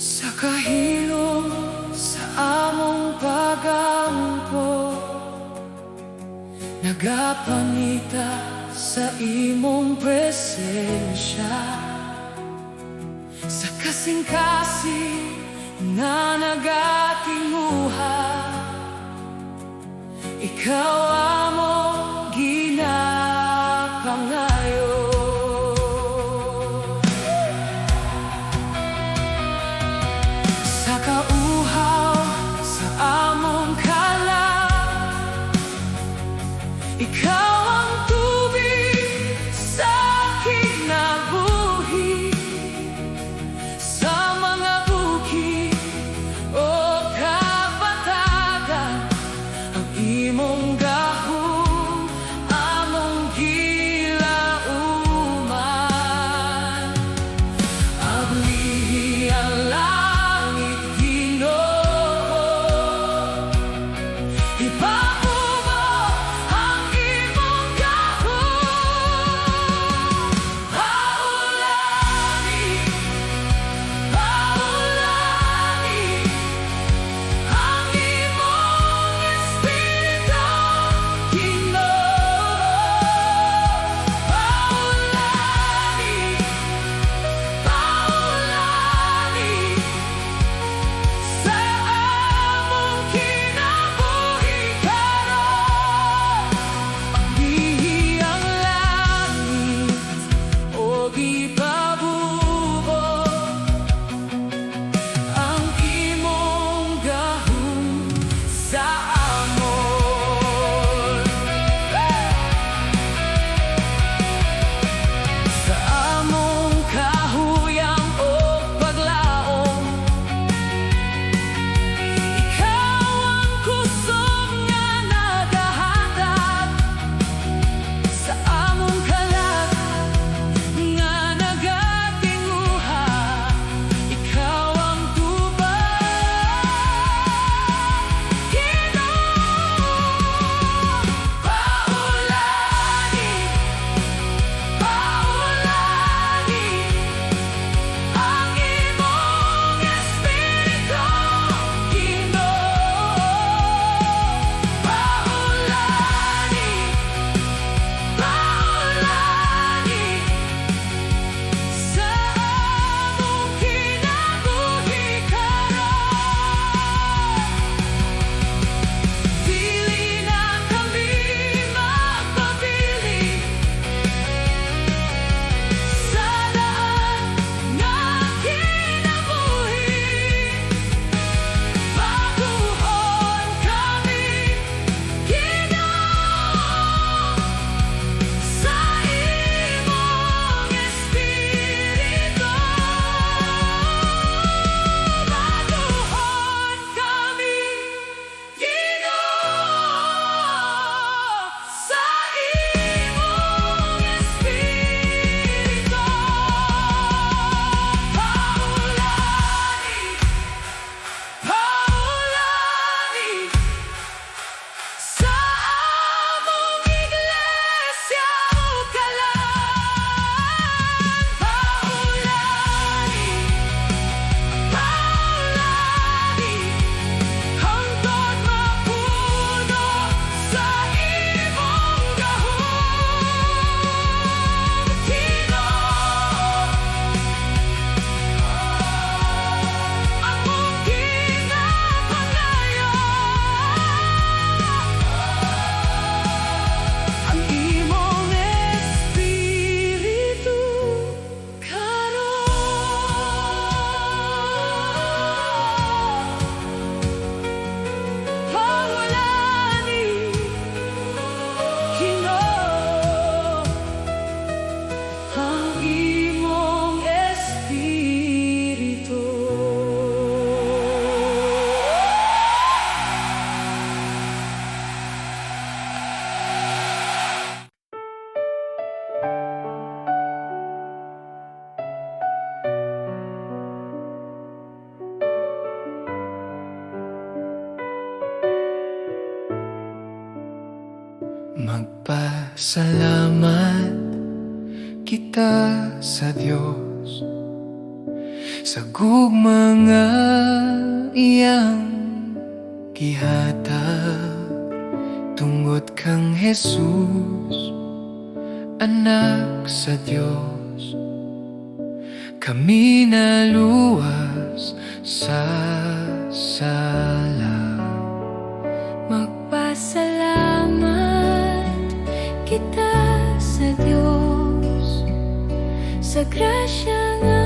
Sa kahilom sa among pagampo, nagapangita sa imong presensya. Sa kasing-kasing na nagatinguha, ikaw among ginapangayo. Sa kauhaw sa among kalan, ikaw ang tubig sa kinabuhi. Sa mga bukid o kabatagan, ang imong gahom among gilauman. Ablihi ang langit, Ginoo, ipaubos ang imong gahom. Paulani, paulani ang imong Espiritu, Ginoo. Paulani, paulani sa among kinabuhi karon. Ablihi ang langit o ipabuo ang imong gahom sa amon. Sa among kahuyang o paglaom, ikaw ang kusog nga nagahatag. Sa among kalag nga nagatinguha, ikaw ang tubag, Ginoo. Paulani, paulani ang imong Espiritu, Ginoo. Paulani, paulani sa among kinabuhi karon. Dili na kami magpabili sa daan nga kinabuhi. Baguhon kami, Ginoo, sa imong Espiritu. Baguhon kami, Ginoo, sa imong Espiritu. Paulani, paulani sa among iglesia ukalan. Paulani, paulani hangtod mapuno sa imong gahom, Ginoo. Among ginapangayo ang imong Espiritu karon. Paulani, Ginoo, ang imong Espiritu. Magpasalamat kita sa Diyos sa gugma nga iyang gihatag. Tungod kang Jesus, anak sa Diyos, kami naluwas sa sala. Magpasalamat kita sa Diyos, sa grasya nga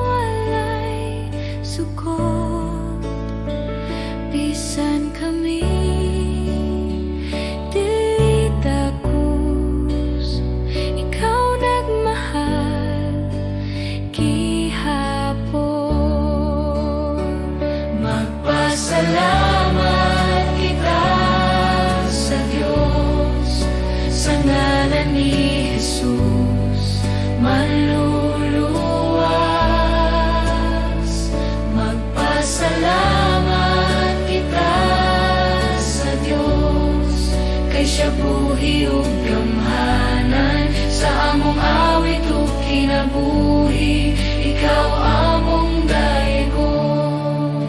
walay sukot. Bisan kami dili takus, ikaw nagmahal gihapon. Magpasalamat kita sa Diyos, sa ngalan ni Jesus manluluwas. Magpasalamat kita sa Diyos, kay siya buhi ug gamhanan. Sa among awit ug kinabuhi, ikaw among daygon.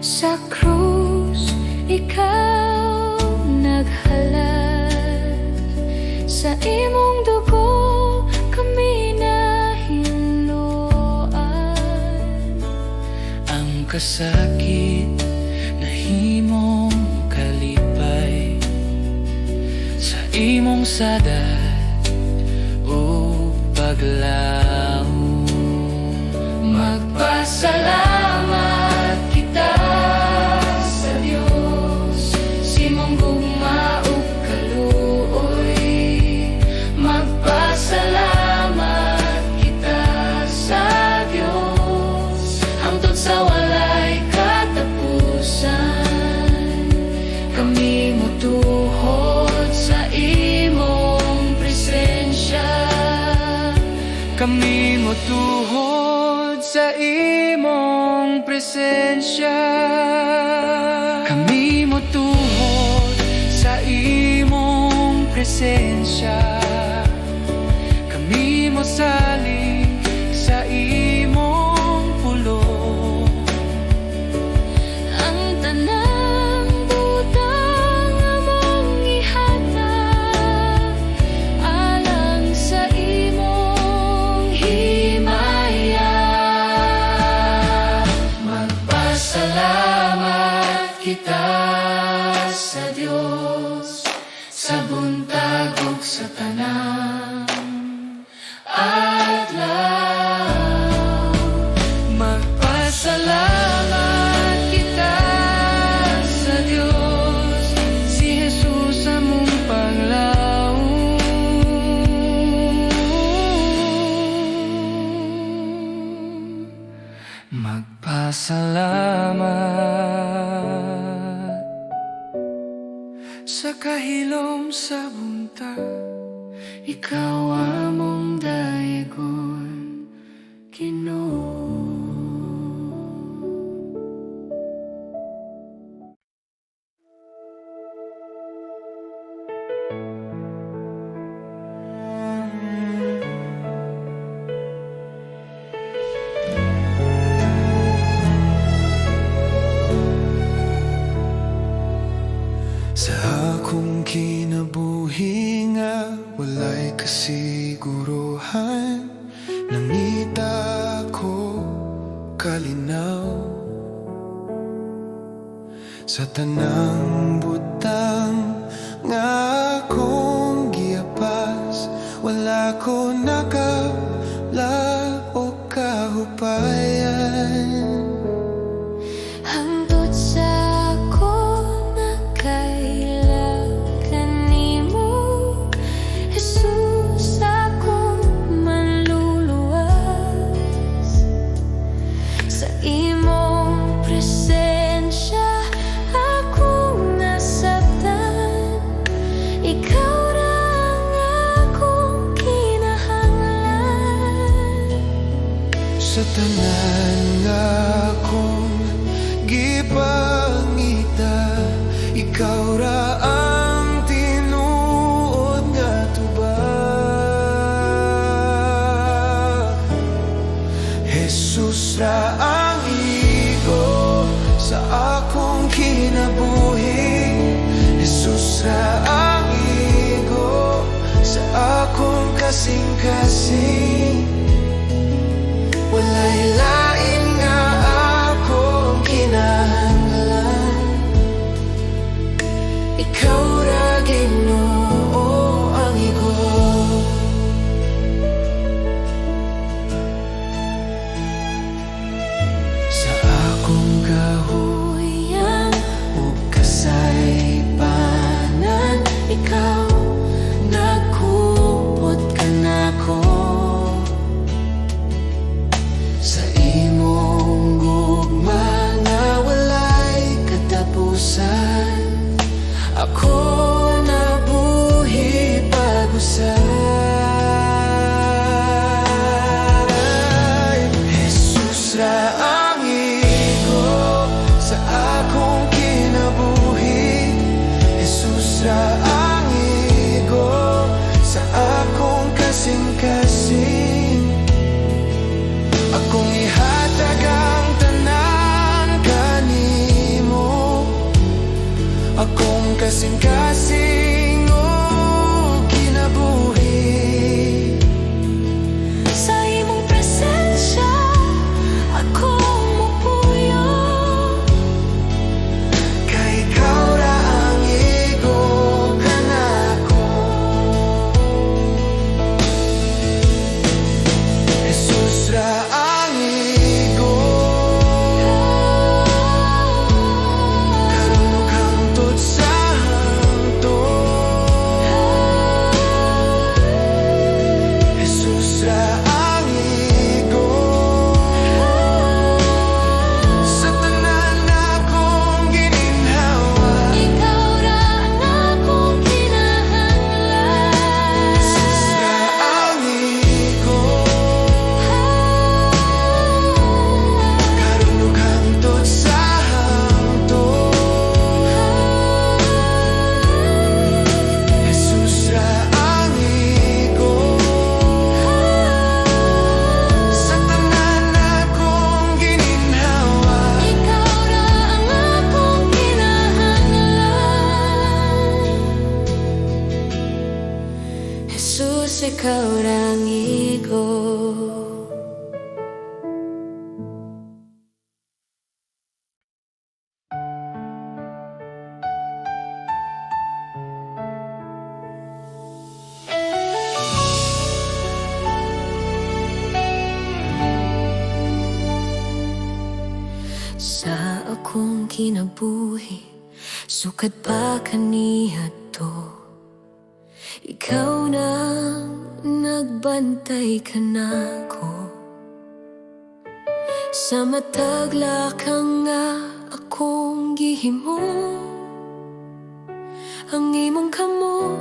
Sa krus ikaw naghalad, sa imong dugo kami nahinluan. Ang kasakit nahimong kalipay, sa imong sadat o paglaom. Magpasalamat kita sa Diyos, simong gugma ug kaluoy. Magpasalamat kita sa Diyos, hangtod sa walay katapusan. Kami motuhod sa imong presensya, Kami motuhod sa imong presensya. Kami motuhod sa imong presensya. Kami mosalig sa imong pulong. ang tanang butang among ihatag alang sa imong himaya. Magpasalamat kita sa Diyos, sa buntag ug sa tanang adlaw. Magpasalamat kita sa Diyos, si Jesus among panglaom. Magpasalamat sa kahilom sa buntag, Ikaw among daygon, Ginoo. Sa akong kinabuhi nga walay kasiguruhan, nangita ko kalinaw sa tanang butang nga akong giapas. Wala ko nakala o kahupayan. Hangtod sa ako nakailang kanimo, Jesus, akong manluluwas. Sa imong presensya akong nasabtan, ikaw ra ang akong kinahanglan. Sa tanan nga akong gipangita, ikaw ra ang tinuod nga tubag. kasing walay lain nga akong kinahanglan. Ikaw ra Ginoo ang igo. Sa akong kahuyang ug kasaypanan, ikaw nagkupot ka nako. Sa imong gugma nga walay katapusan, ako nabuhi pag-usay. Jesus ra ang igo sa akong kinabuhi. Jesus ra ang igo sa akong kasing-kasing. Akong ihatag ang tanan kanimo, akong kasing-kasing o kinabuhi. Sa imong presensya akong mupuyo. Kay ikaw ra ang igo ka nako. Jesus ra ang igo, karon ug hangtod sa hangtod. Jesus ra ang igo sa tanan akong gininhawa. Ikaw ra ang akong kinahanglan. Jesus ra ang igo, karon ug hangtod sa hangtod. Jesus ra ang igo sa tanan akong gininhawa. Ikaw ra ang akong kinahanglan. Jesus, ikaw ra ang igo. Sa akong kinabuhi, sukad pa kaniya to. Ikaw na nagbantay ka nako. Sa matag lakang nga akong gihimo, ang imong kamot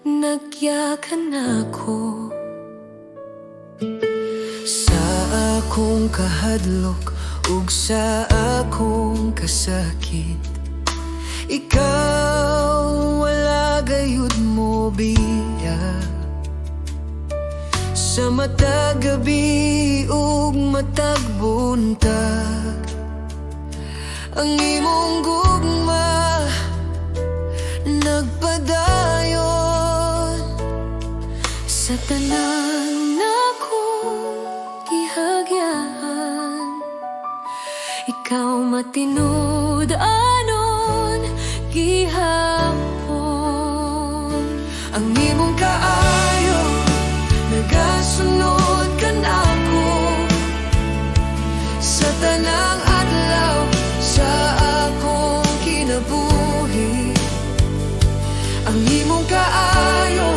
nagyakan ako. Sa akong kahadlok ug sa akong kasakit, ikaw wala gayud mo biya. Sa matag gabi ug matag buntag, ang imong gugma nagpadayon. Sa tanan akong gihagyahan, ikaw matinud anon gihapon. Ang imong kaayo nagasunod ka nako sa tanang adlaw sa akong kinabuhi. Ang imong kaayo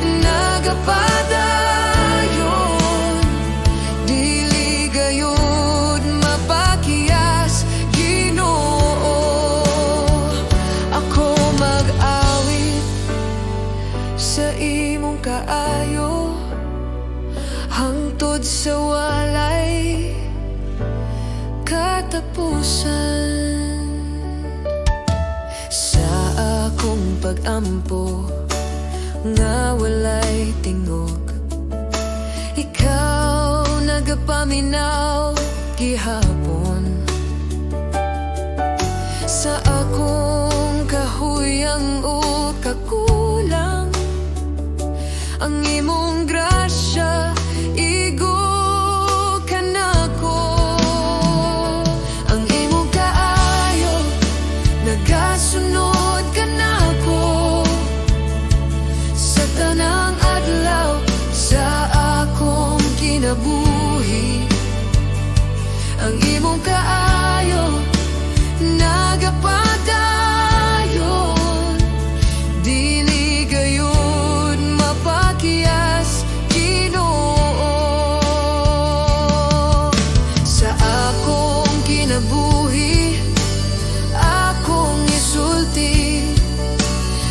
nagapadayon, dili gayud mapakiyas Ginoo. Ako mag-awit sa imong kaayo hangtod sa walay katapusan. Sa akong pag-ampo nga walay tingog, ikaw nagapaminaw gihapon. Sa akong kahuyang o kakulang, ang imong grasya, igo ka nako. Ang imong kaayo, nagasunod ka nako. Sa tanang adlaw, sa akong kinabuhi, ang imong kaayo, nagapadayon. Dili gayud mapakiyas, Ginoo. Sa akong kinabuhi, akong isulti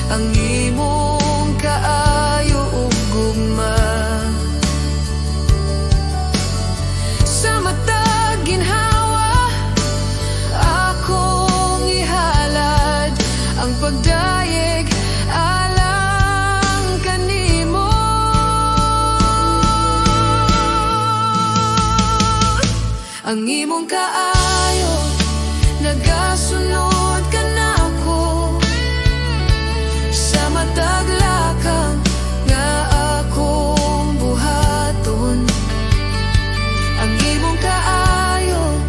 ang imong kaayo ug gugma. Sa matag ginhawa, akong ihalad ang pagdayeg alang kanimo. Ang imong kaayo, nagasunod ka nako. Sa matag lakang nga akong buhaton, ang imong kaayo,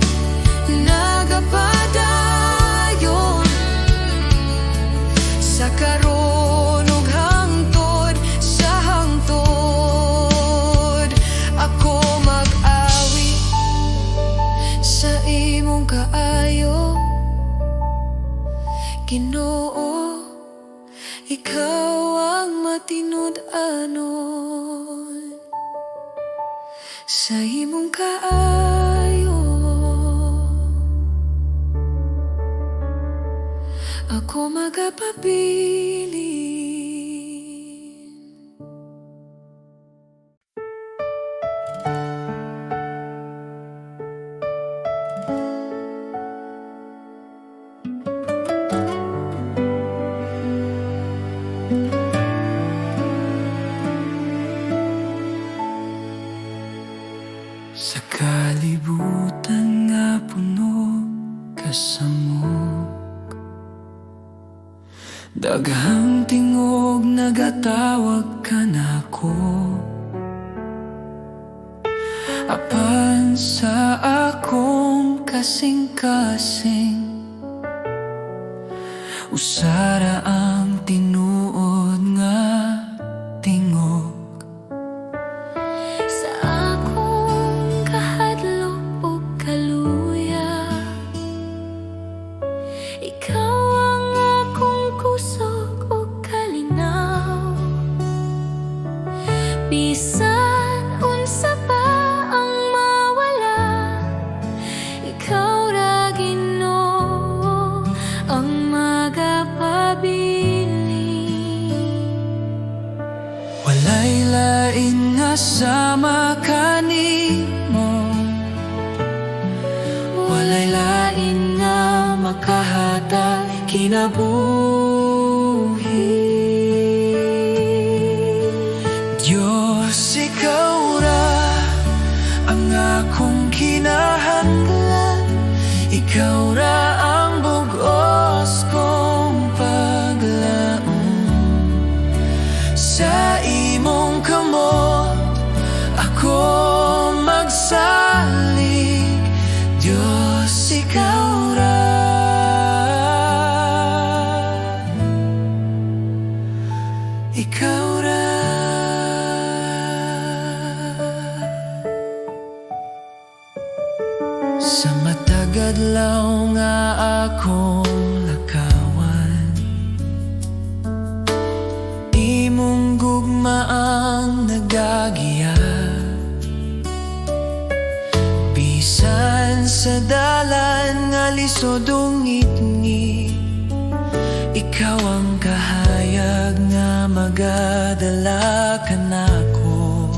nagapadayon. Sa karon ug hangtod sa hangtod, ako mag-awi sa imong kaayo, Ginoo. Ikaw ang matinud-anon sa imong kaayo, ako magapabilin. Sa kalibutan nga puno kasamok, daghang tingog nagatawag ka nako. Apan sa akong kasing-kasing, usara ang tinuod nga tingog. Sa akong kahadlok ug kaluya, ikaw ang akong kusog ug kalinaw. Bisan unsa pa ang mawala, ikaw ra Ginoo ang magapabilin. Walay lain nga sama kanimo, walay lain nga makahatag kinabuhi. Diyos, ikaw ra ang akong kinahanglan, ikaw ra ang bugos kong paglaom. Sa imong kamot ako magsalig, Diyos, ikaw ra. Ikaw ra. Sa matag adlaw nga akong lakawan, imong gugma ang nagagiya. Bisan sa dalan nga lisod ungit-ngit, ikaw ang kahayag nga magadala ka nako.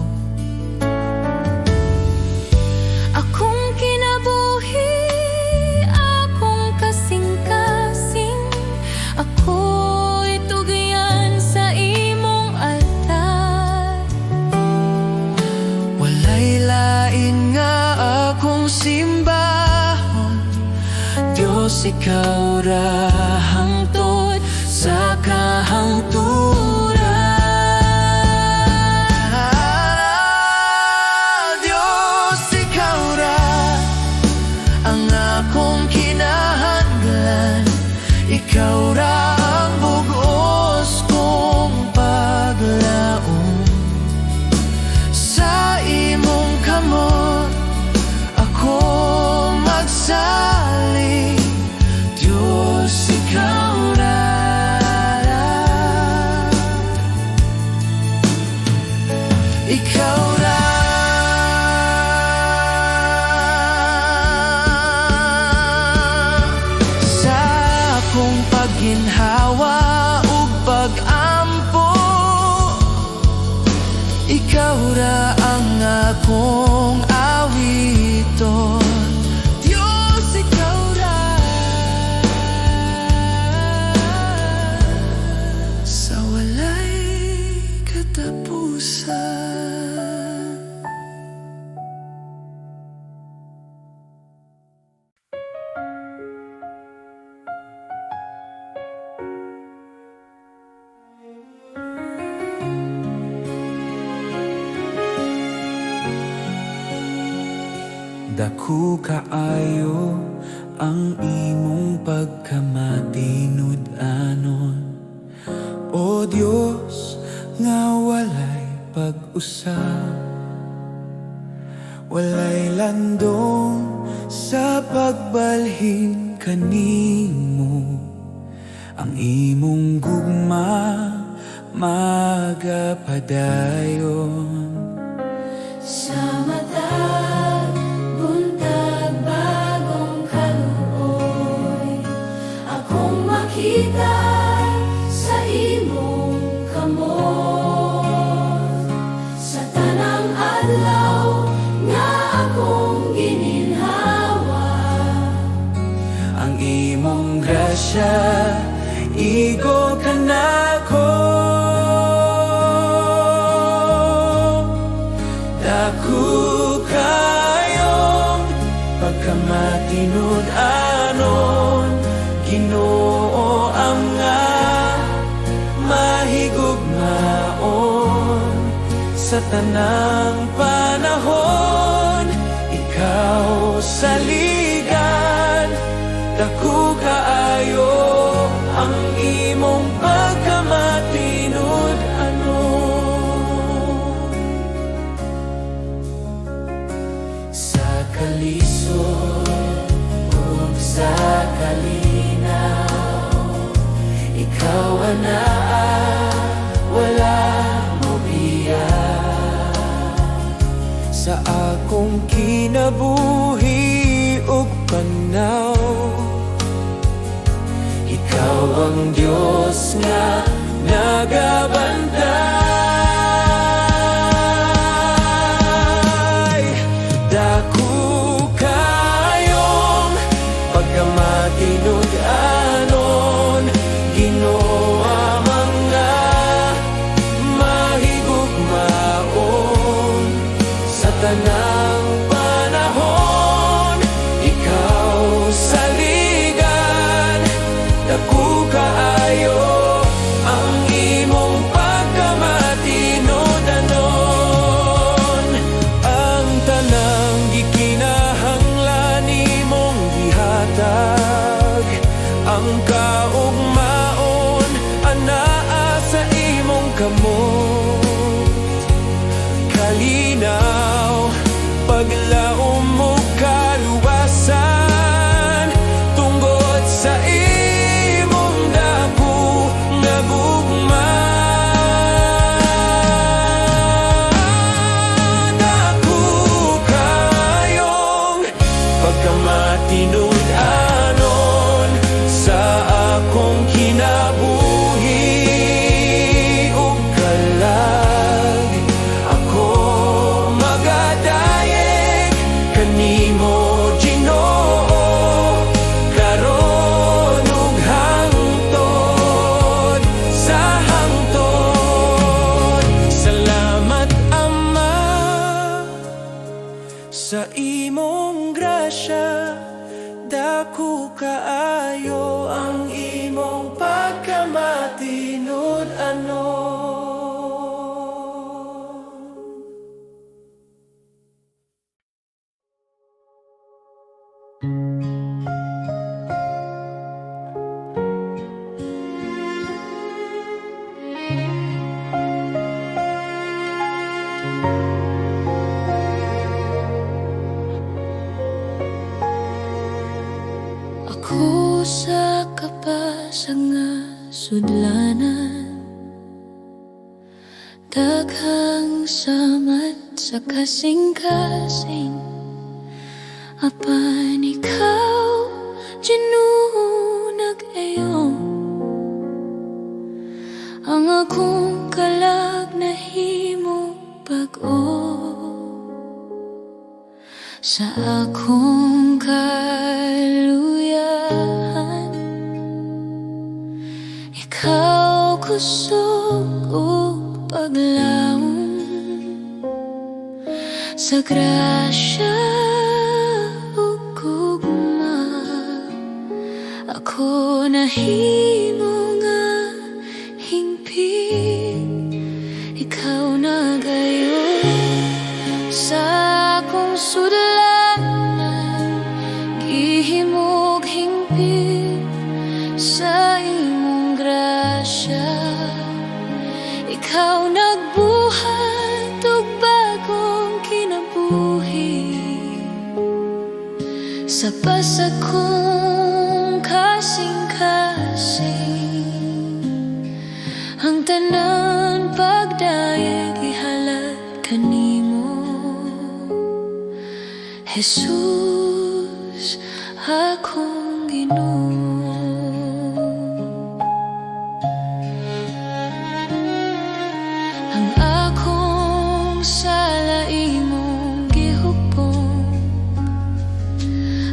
Akong kinabuhi, akong kasing-kasing, ako'y tugian sa imong altar. Walay lain nga akong simbahon, Diyos, ikaw ra hangtod sa kahangturan. sali, Diyos ikaw raw. Ikaw raw. Sa akong pagginhawa ug pag-ampo, ikaw ra ang akong awiton. Diyos, ikaw ra. Sa walay katapusan. Dako kaayo ang imong pagkamatinud-anon, O Dios nga walay pag-usab, walay landong sa pagbalhin kanimo. Ang imong gugma magapadayon. Sa matag, buntag, bagong kaluoy, akong makita sa imong kamot. Sa tanang adlaw nga akong gininhawa, Ang imong grasya igo kanako. Dako kayong pagkamatinud-anon, Ginoo ang nga mahigugmaon. Sa tanang panahon, ikaw saligan. Dako kaayo ang imong pagkamatinud-anon. Sa kalisod ug sa kalinaw, ikaw anaa, wala mo biya. Sa akong kinabuhi ug pagnaw, ikaw ang Diyos nga nagabantay. Dako kayong pagkamatinud-anon, Ginoo ang nga mahigugmaon. Sa tanang panahon, ikaw saligan. Dako kaayo ang imong pagkamatinud-anon. Ang tanang gikinahanglan nimong gihatag, ang kaugmaon anaa sa imong kamot. Kalinaw, paglaom mo kaluwasan, tungod sa imong dako nga gugma. Dako kayong pagkamatinud-anon, sa akong kinabuhi ug kalag. Ako magadayeg kanimo, Ginoo, karon ug hangtod sa hangtod. Salamat Ama sa imong grasya. Dako kaayo ang imong pagkamatinud-anon. sudlanan. Daghang salamat sa kasing-kasing, apan ikaw Ginoo nag-ayong. Ang akong kalag nahimo bag-o sa akong kaluyahan. Ikaw kusog o paglaom sa grasya ug gugma. Ako nahimo nga hingpit, ikaw nagayon sa akong sudlanan. Gihimog hingpit sa imong grasya. Ikaw nagbuhat og bagong kinabuhi sa pasag kong kasing-kasing. Ang tanan pagdayeg ihalad kanimo, Jesus akong Ginoo. Ang akong sala imong gihupong,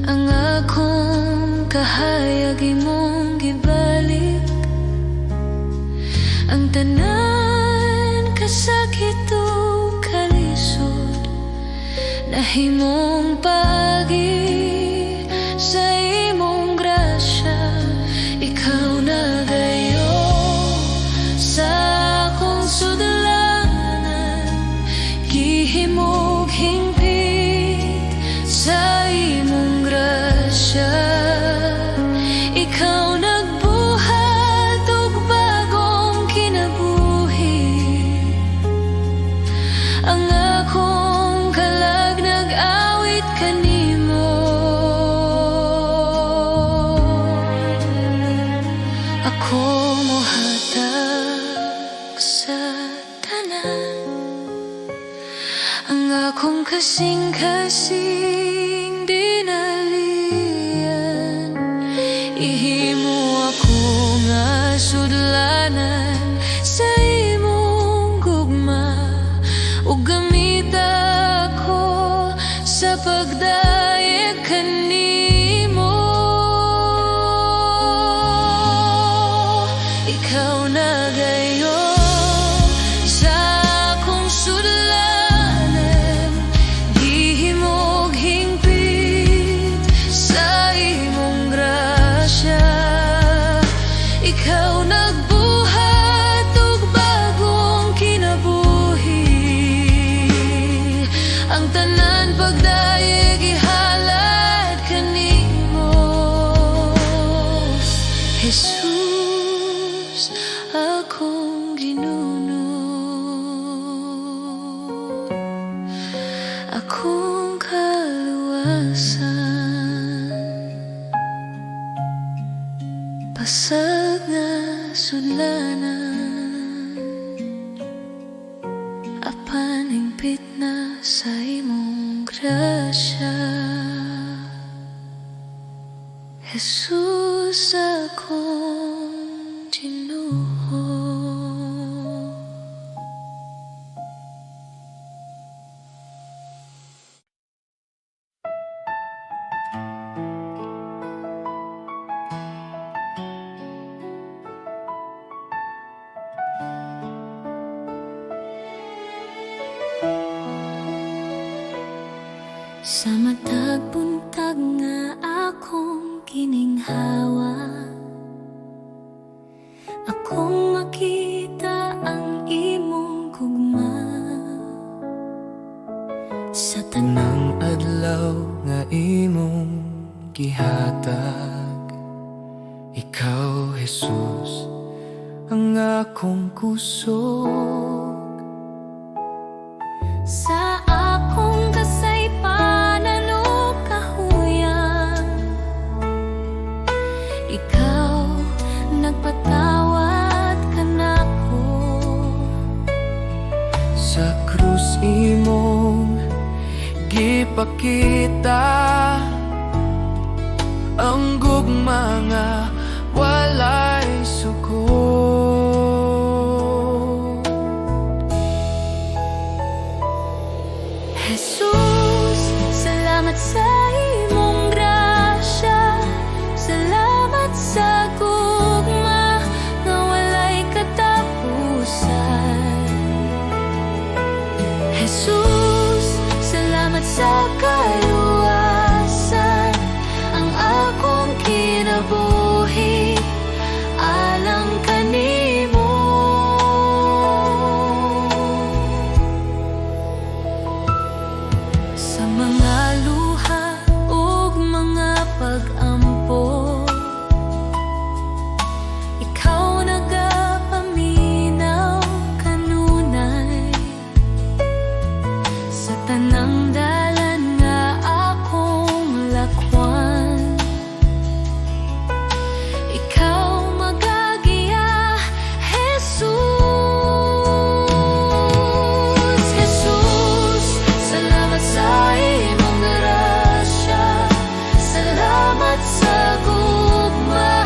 ang akong kahayag imong gibalik. Ang tanan kasakit o kalisod nahimong paagi sa imong grasya. Ikaw nagayon sa akong sudlanan. Gihimog hingpit sa imong grasya. Ikaw nagbuhat og bagong kinabuhi. Ang akong kalag nag-awit kanimo. Ako mohatag sa tanan, ang akong kasing-kasing dinalian. Ihimo ako nga sudlanan sa imong gugma, ug gamit ako sa pagdayeg kanimo. Ikaw nagayon sa akong sudlanan. Gihimog hingpit sa imong grasya. Ikaw nagbuhat og bagong kinabuhi. Ang tanan pagdayeg ihalad kanimo, Jesus akong Ginoo. Akong kaluwasan, pasag nga sudlanan, apan hingpit na sa imong grasya. Jesus akong Ginoo. Sa matag buntag nga akong gininghawa, akong makita ang imong gugma. Sa Tanang adlaw nga imong gihatag, ikaw Jesus ang akong kusog. sa akong kasaypanan o kahuyan, ikaw nagpatawad ipakita ang gugma nga walay suko. Jesus, salamat sa imong grasya. Salamat sa gugma nga walay katapusan. Jesus, salamat sa kaluwasan. Ang akong kinabuhi alang kanimo. Sa mga luha ug mga pag-ampo, ikaw nagapaminaw kanunay. Sa tanang dalan nga akong lakwan, ikaw magagiya, Jesus. Jesus, salamat sa imong grasya. Salamat sa gugma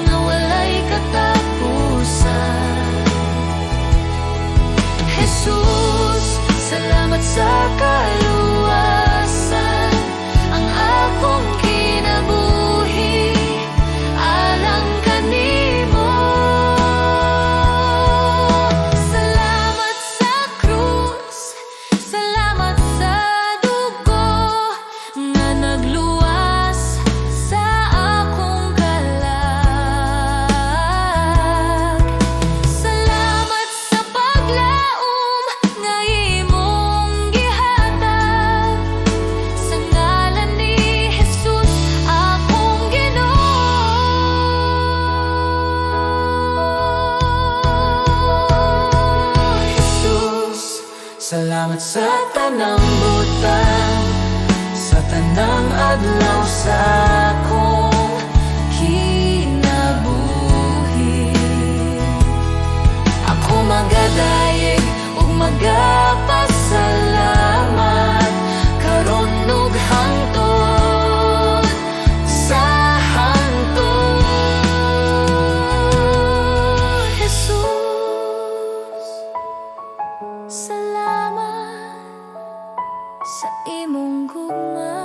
nga walay katapusan. Jesus, salamat sa kaluwasan. Ang akong kinabuhi alang kanimo. Salamat sa krus, salamat sa dugo nga nagluwas sa akong kalag. Salamat sa paglaom nga imong gihatag. Sa ngalan ni Jesus akong Ginoo. Jesus, salamat sa tanang butang, sa tanang adlaw sa akong kinabuhi. Ako magadayeg ug magapasalamat karon ug hangtod sa hangtod. Jesus, salamat sa imong gugma.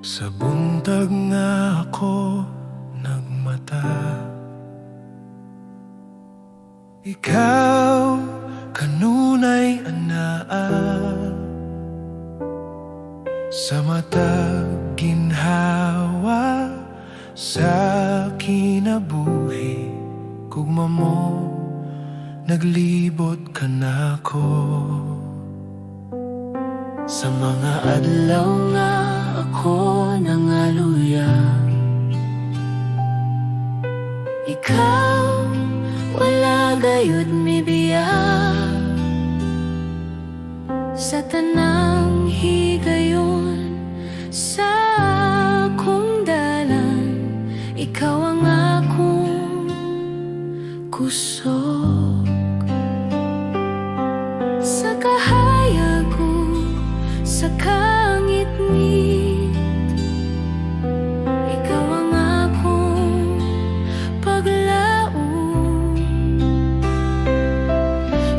Sa buntag nga ako nagmata, ikaw kanunay anaa. Sa mata ginhawa sa kinabuhi, kugma mo naglibot ka nako. Sa mga adlaw nga ako nangaluya, ikaw wala gayud mibiyak. Sa tanang higayon sa akong dalan, ikaw ang akong kusog. Sa kahayag ko, sa kangit-ngit, ikaw ang akong paglaom.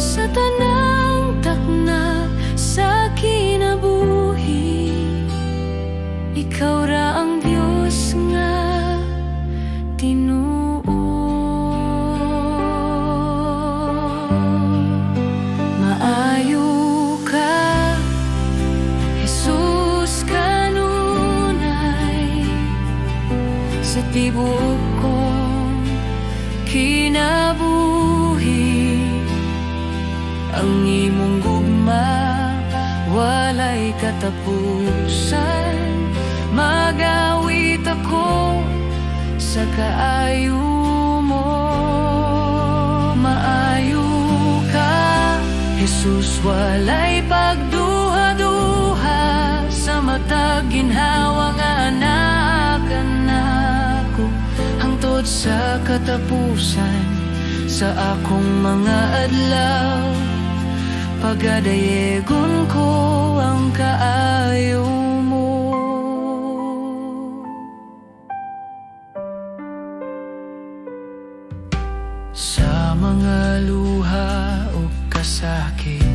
Sa tanang taknap sa kinabuhi, ikaw ra ang Diyos nga tinuo. Ang imong gugma walay katapusan. Magawit ako sa kaayo mo. Maayo ka, Jesus, walay pagduha-duha. Sa matag ginhawa nga anaakan ako, hangtod sa katapusan sa akong mga adlaw. Pagadayegon ko ang kaayo mo. Sa mga luha o kasakit,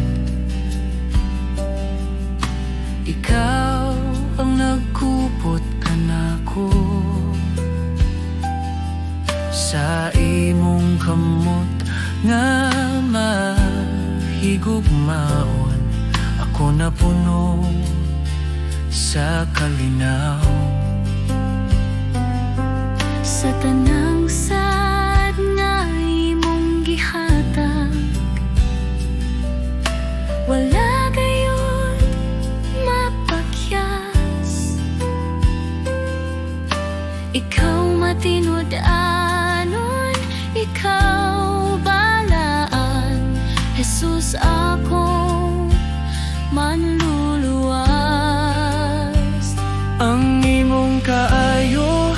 ikaw ang nagkupot kanako. Sa imong kamot nga mahigugmaon, ako napuno sa kalinaw. Sa tanang sad nga imong gihatag, wala gayon mapakyas. Ikaw matinud-anon, ikaw balaan, Jesus akong manluluwas. Ang imong kaayo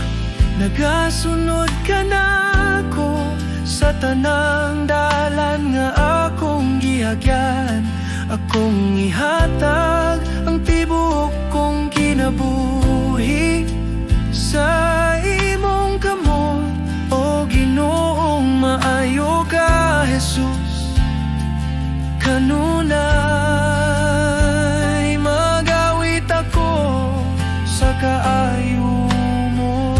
nagasunod ka nako sa tanang dalan nga akong gihagyan. Akong ihatag ang tibuok kong kinabuhi sa imong kamot. O Ginoong maayo ka, Jesus, kanunay magawit ako sa kaayo mo.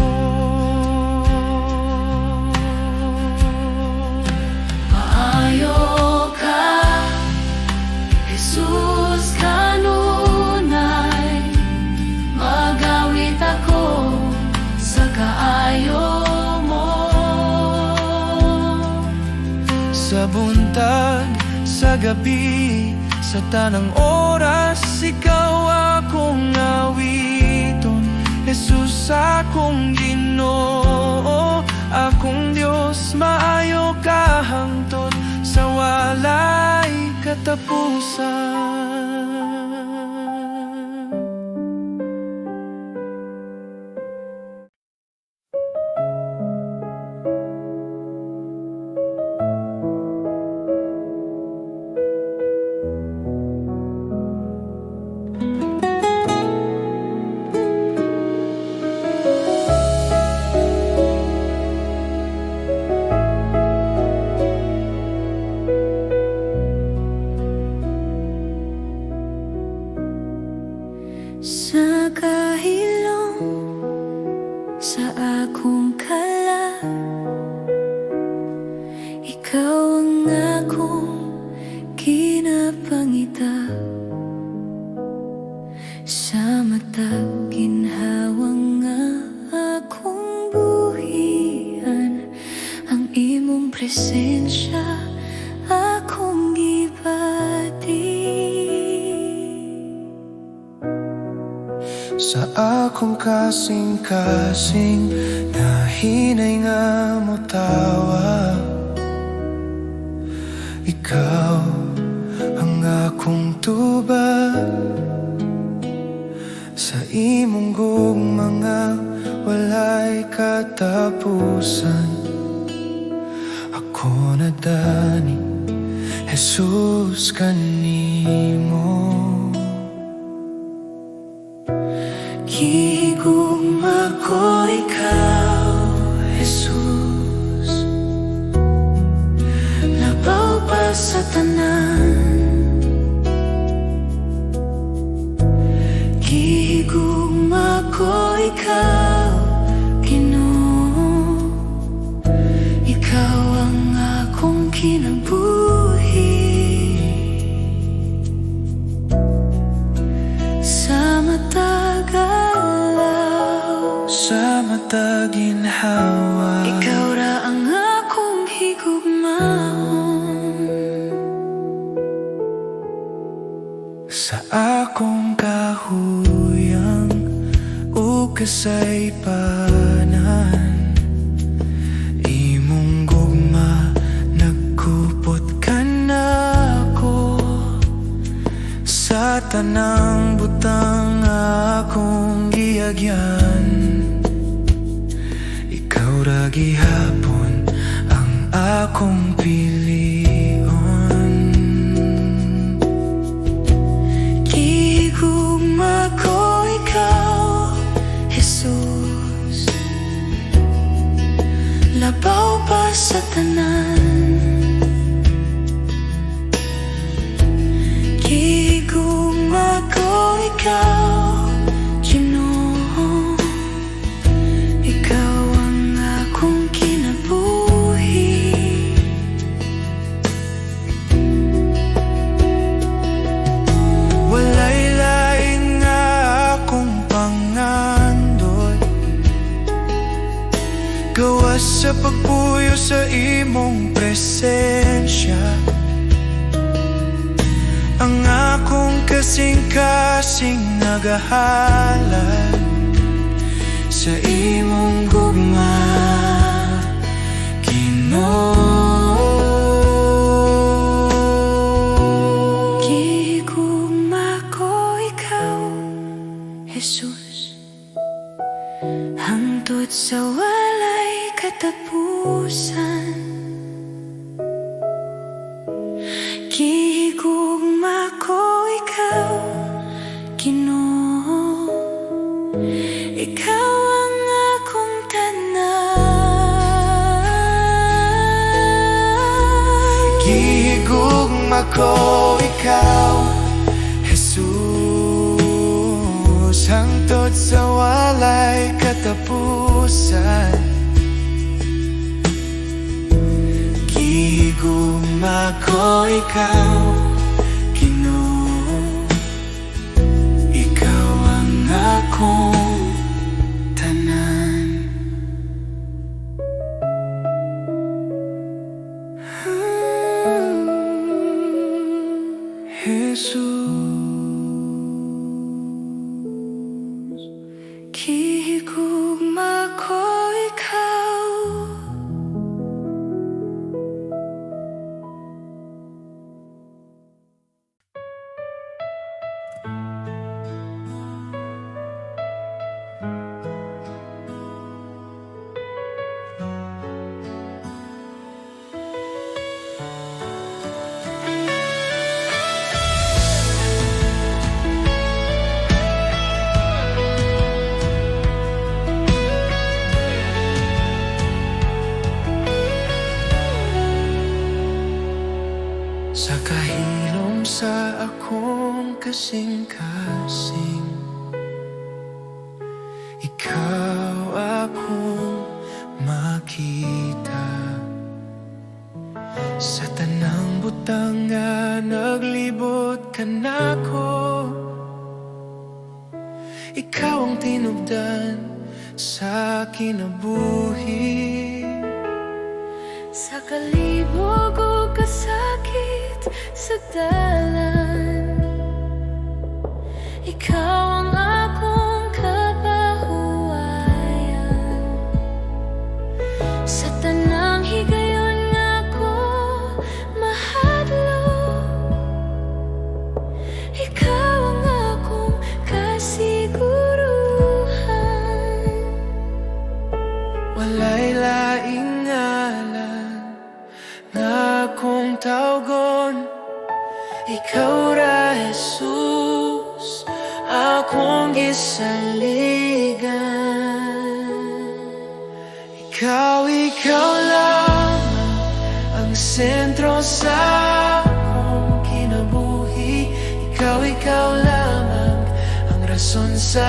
Maayo ka, Jesus, kanunay magawit ako sa kaayo mo. Sa buntag, sa gabi, sa tanang oras, ikaw akong awiton. Jesus, akong Ginoo, akong Diyos, maayo ka hangtod sa walay katapusan. Sa kahilom, sa akong kalan, ikaw ang akong kinapangita. Sa matag ginhawa nga akong buhian, ang imong presensya akong gibati. Sa akong kasing-kasing nahinay nga mo tawa. Ikaw ang akong tubag. Sa imong gugma nga walay katapusan. Ako nadani, Jesus, kanimo. Gigugma ko ikaw, Jesus, labaw pa sa tanan. Gigugma ko ikaw, Ginoo, ikaw ang akong kinabuhi. Sa matagalaw, Sa mataginhawa, ikaw ra ang akong higugmaon. Sa akong kahuyang ukasay panan, imong gugma nagkupot ka na ako. Sa tanang butang akong giyagyan, ikaw ra gihapon ang akong pilion. Gihigugma ko ikaw, Jesus. Labaw pa sa tanan. Gihigugma ko ikaw, Ginoo. Ikaw ang akong kinabuhi. Walay lain nga akong pangandoy, gawas sa pagpuyo sa imong presensya. Ang akong kasing-kasing nagahalad sa imong gugma, Ginoo. Gihigugma ko ikaw, Jesus. Hangtod sa walay katapusan. Gihigugma ko ikaw, Ginoo. Ikaw ang akong tanan. Gihigugma ko ikaw, Jesus. Hangtod sa walay katapusan. Gihigugma ko ikaw, Ginoo. Ikaw ang akong tanan. Jesus. Gihigugma ko ikaw. Sa kahilom sa akong kasing-kasing, ikaw akong makita. Sa tanang butang nga naglibot ka nako, ikaw ang tinubdan sa kinabuhi. Sa kalibog o kasakit sa dalan, ikaw ang akong kapahuwayan. Sa tanang higayon nga ako mahadlok, ikaw ang akong kasiguruhan. Walay laing ngalan nga akong tawgon, ikaw ra Jesus, akong gisaligan. Ikaw lamang ang sentro sa akong kinabuhi. Ikaw lamang ang rason sa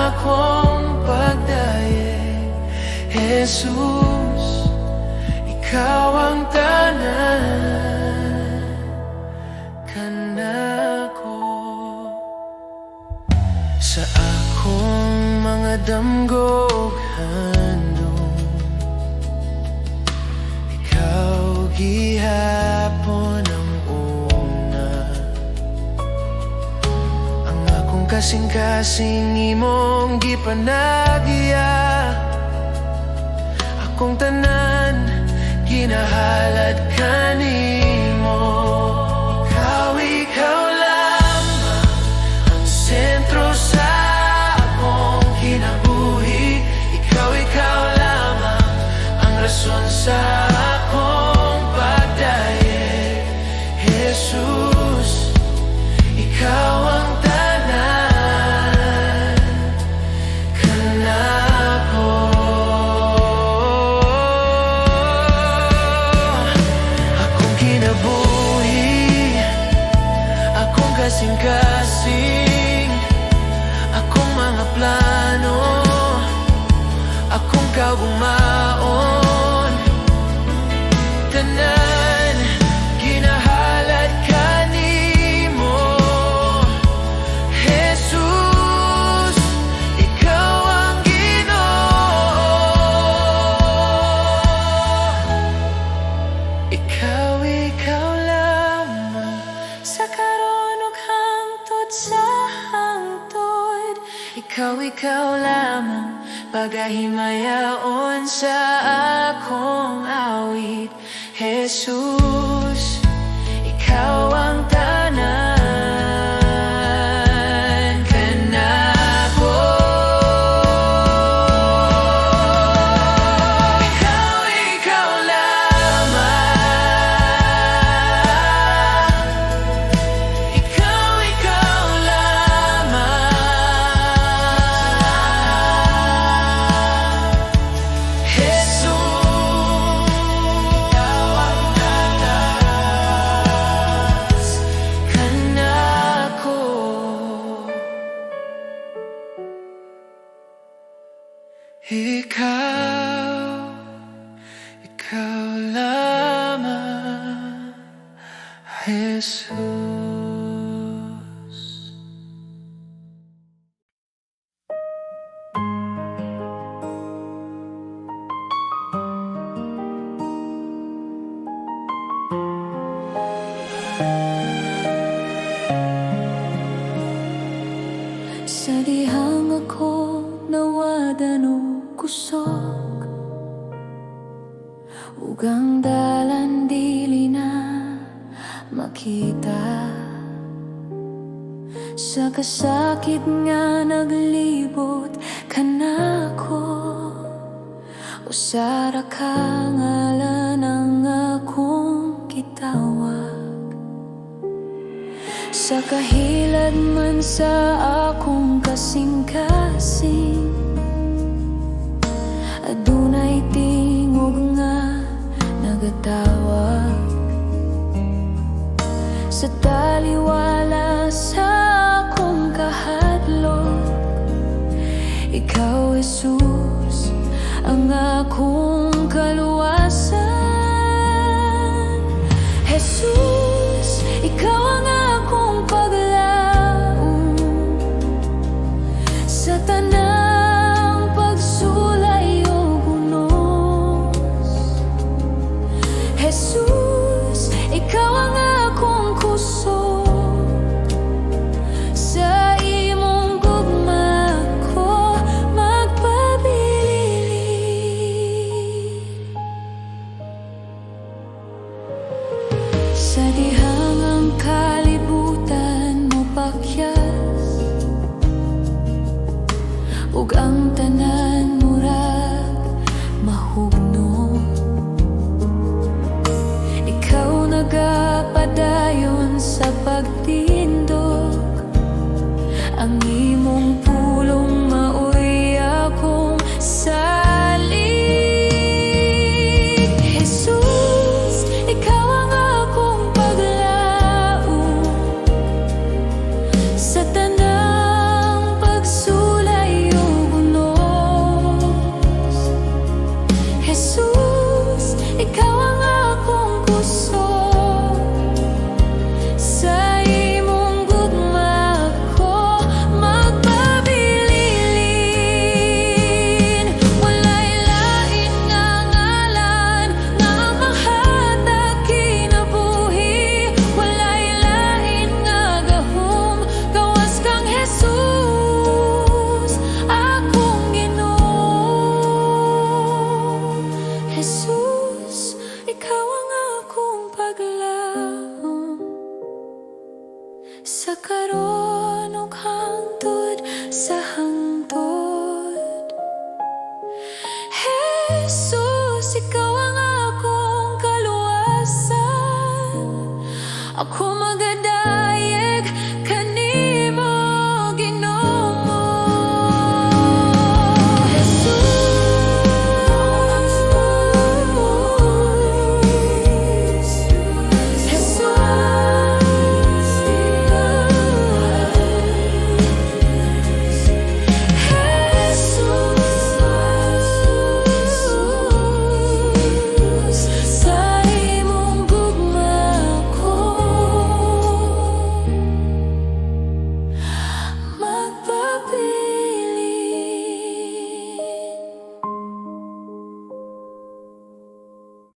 akong pagdayeg. Jesus, ikaw ang tanan kanako. Sa akong mga damgog handog, ikaw gihapon ang una. kasing-kasing imong gipanagya. Akong tanan ginahalad kanimo. Ikaw lamang ang sentro sa akong kinabuhi. Ikaw lamang ang rason sa akong pagdaye. Jesus, ikaw ang tanan kanako. Akong kinabuhi, akong kasing-kasing, akong mga plano, akong kaumaon, tanan ginahalad kanimo. Jesus, ikaw ang Ginoo. Ikaw lamang Sa karon ug hangtod sa hangtod, Ikaw lamang pagahimayaon sa akong awit. Jesus, ikaw ang tanan kanako. Ikaw lamang, ikaw lamang. Jesus, ikaw ang tatas kanako. Ikaw lamang, Jesus. sa dihang ako nawadan og kusog, ug ang dalan dili na makita. Sa kasakit nga naglibot kanako, usara ka ngalan ang akong gitawag. Sa kahilad man sa akong kasing-kasing, adunay tingog nga nagatawag. Sa taliwala sa akong kahadlok, ikaw Jesus ang akong kaluwasan. Jesus, ikaw ang akong paglaom sa tanang pagsulay o gunos. Jesus, ikaw ang akong kusog sa imong gugma ko magpabilin. Sa dihang ang kalibutan mo pakyas, ug ang tanan murag mahugno. Ikaw nagapadayon sa pagtindog, ang imong pulong maoy akong salig. Jesus, ikaw ang akong paglaom sa tanang pagsulay o gunos. Sa karon ug hangtod